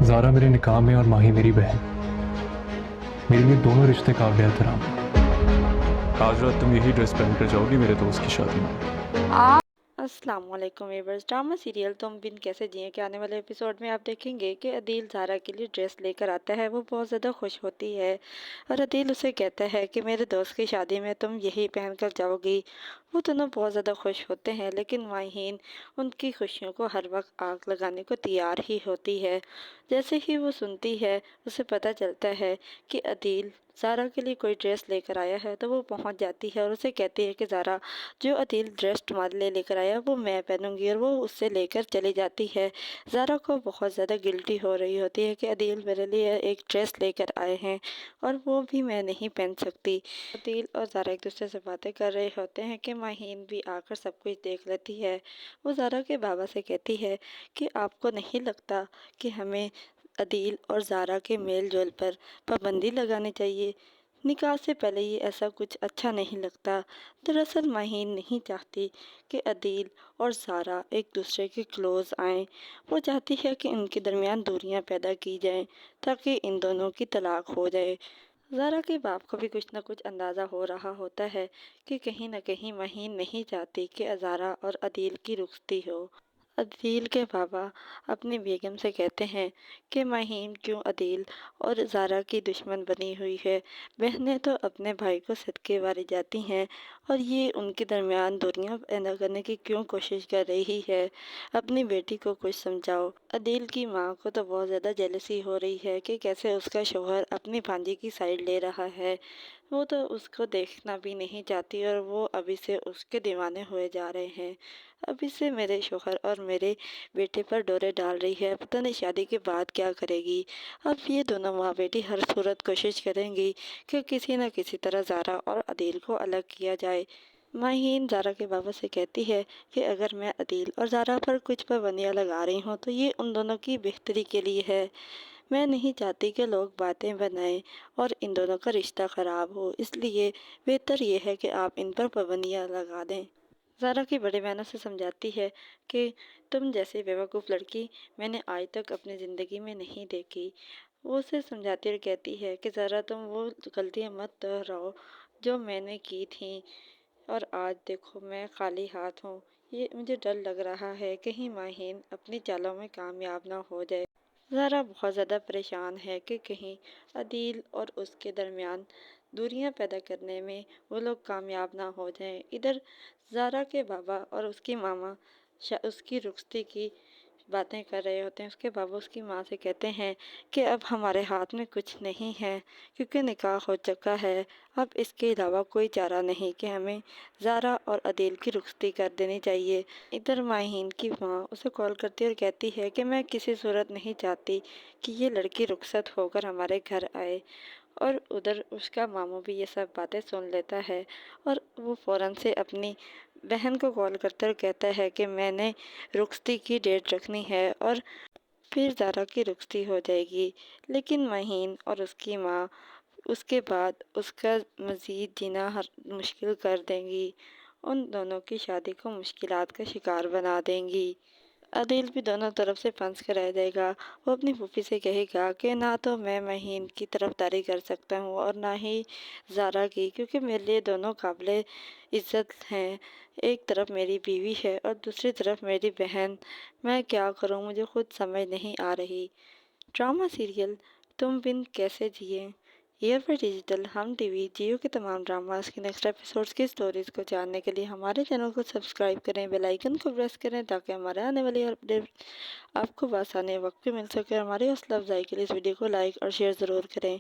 ज़ारा मेरे निकाह में और माही मेरी बहन। मेरे लिए दोनों रिश्ते काबिल एहतराम हैं। आज रात तुम यही ड्रेस पहन कर जाओगी मेरे दोस्त की शादी में। अस्सलाम वालेकुम व्यूअर्स। ड्रामा सीरियल तुम बिन कैसे जिए के आने वाले एपिसोड में आप देखेंगे कि अदील ज़ारा के लिए ड्रेस लेकर आता है। वो बहुत ज़्यादा खुश होती है और अदील उसे कहता है कि मेरे दोस्त की शादी में तुम यही पहन कर जाओगी। वो दोनों बहुत ज़्यादा खुश होते हैं, लेकिन माहीन उनकी खुशियों को हर वक्त आग लगाने को तैयार ही होती है। जैसे ही वो सुनती है, उसे पता चलता है कि अदील ज़ारा के लिए कोई ड्रेस लेकर आया है, तो वो पहुंच जाती है और उसे कहती है कि ज़ारा, जो अदील ड्रेस तुम्हारे लिए लेकर आया वो मैं पहनूंगी, और वो उससे लेकर चली जाती है। ज़ारा को बहुत ज़्यादा गिल्टी हो रही होती है कि अदील मेरे लिए एक ड्रेस लेकर आए हैं और वो भी मैं नहीं पहन सकती। अदील और ज़ारा एक दूसरे से बातें कर रहे होते हैं कि माहीन भी आकर सब कुछ देख लेती है। वो ज़ारा के बाबा से कहती है कि आपको नहीं लगता कि हमें अदील और ज़ारा के मेल जोल पर पाबंदी लगानी चाहिए? निकाह से पहले ये ऐसा कुछ अच्छा नहीं लगता। दरअसल माहीन नहीं चाहती कि अदील और ज़ारा एक दूसरे के क्लोज़ आएं। वो चाहती है कि इनके दरमियान दूरियां पैदा की जाएं ताकि इन दोनों की तलाक हो जाए। ज़ारा के बाप को भी कुछ न कुछ अंदाज़ा हो रहा होता है कि कहीं न कहीं माहीन नहीं चाहती कि ज़ारा और अदील की रुखसती हो। अदील के बाबा अपनी बेगम से कहते हैं कि माहीन क्यों अदील और ज़ारा की दुश्मन बनी हुई है। बहनें तो अपने भाई को सदके वारी जाती हैं और ये उनके दरमियान दूरियां पैदा करने की क्यों कोशिश कर रही है। अपनी बेटी को कुछ समझाओ। अदील की माँ को तो बहुत ज़्यादा जेलसी हो रही है कि कैसे उसका शौहर अपनी भांजी की साइड ले रहा है। वो तो उसको देखना भी नहीं चाहती और वो अभी से उसके दीवाने हुए जा रहे हैं। अभी से मेरे शौहर और मेरे बेटे पर डोरे डाल रही है, पता नहीं शादी के बाद क्या करेगी। अब ये दोनों माँ बेटी हर सूरत कोशिश करेंगी कि किसी न किसी तरह ज़ारा और अदील को अलग किया जाए। माहीन ज़ारा के बाबा से कहती है कि अगर मैं अदील और ज़ारा पर कुछ पाबंदियाँ लगा रही हूँ तो ये उन दोनों की बेहतरी के लिए है। मैं नहीं चाहती कि लोग बातें बनाएं और इन दोनों का रिश्ता ख़राब हो, इसलिए बेहतर ये है कि आप इन पर पाबंदियाँ लगा दें। ज़ारा की बड़ी बहनों से समझाती है कि तुम जैसी बेवकूफ़ लड़की मैंने आज तक अपनी ज़िंदगी में नहीं देखी। वो उसे समझाती और कहती है कि ज़रा तुम वो गलतियाँ मत दोहराओ जो मैंने की थी, और आज देखो मैं खाली हाथ हूँ। ये मुझे डर लग रहा है कहीं माहीन अपनी चालों में कामयाब ना हो जाए। ज़ारा बहुत ज़्यादा परेशान है कि कहीं अदील और उसके दरमियान दूरियां पैदा करने में वो लोग कामयाब ना हो जाएं। इधर ज़ारा के बाबा और उसकी मामा उसकी रुखसती की बातें कर रहे होते हैं। उसके बाबा उसकी माँ से कहते हैं कि अब हमारे हाथ में कुछ नहीं है क्योंकि निकाह हो चुका है। अब इसके अलावा कोई चारा नहीं कि हमें ज़ारा और अदील की रुखसती कर देनी चाहिए। इधर माहीन की माँ उसे कॉल करती है और कहती है कि मैं किसी सूरत नहीं चाहती कि ये लड़की रुखसत होकर हमारे घर आए। और उधर उसका मामू भी ये सब बातें सुन लेता है और वो फ़ौरन से अपनी बहन को कॉल करता है और कहता है कि मैंने रुखसती की डेट रखनी है और फिर ज़ारा की रुखसती हो जाएगी। लेकिन माहीन और उसकी माँ उसके बाद उसका मज़ीद जीना मुश्किल कर देंगी। उन दोनों की शादी को मुश्किलात का शिकार बना देंगी। अदील भी दोनों तरफ से फंस कर रह जाएगा। वो अपनी फूफी से कहेगा कि ना तो मैं महीन की तरफदारी कर सकता हूँ और ना ही ज़ारा की, क्योंकि मेरे लिए दोनों काबिल इज़्ज़त हैं। एक तरफ मेरी बीवी है और दूसरी तरफ मेरी बहन। मैं क्या करूँ, मुझे खुद समझ नहीं आ रही। ड्रामा सीरियल तुम बिन कैसे जिए एयर पर डिजिटल हम टीवी जियो के तमाम ड्रामास के नेक्स्ट एपिसोड्स की स्टोरीज को जानने के लिए हमारे चैनल को सब्सक्राइब करें, बेल आइकन को प्रेस करें ताकि हमारे आने वाली अपडेट आपको बस आने वक्त पे मिल सके। हमारी हौसला अफजाई के लिए इस वीडियो को लाइक और शेयर ज़रूर करें।